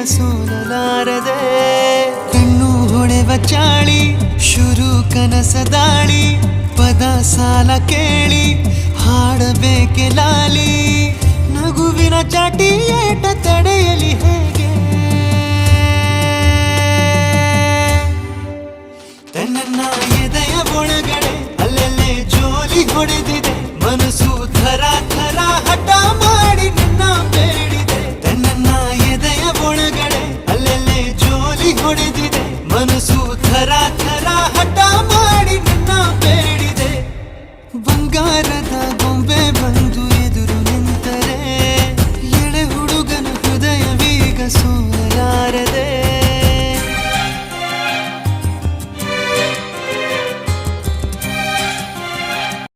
ಸೋಲಲಾರದೆ ಕಣ್ಣು ಹೊಳೆವ ಚಾಳಿ ಶುರು ಕನಸ ದಾಳಿ ಪದ ಸಾಲ ಕೇಳಿ ಹಾಡಬೇಕೆ ಲಾಲಿ ನಗುವಿನ ಚಾಟಿ ಏಟ ತಡೆಯಲಿ ಹೇಗೆ ತನ್ನ ಎದೆಯ ಒಳಗಡೆ ಅಲ್ಲೆಲ್ಲೇ ಜೋಲಿ ಹೊಡೆದ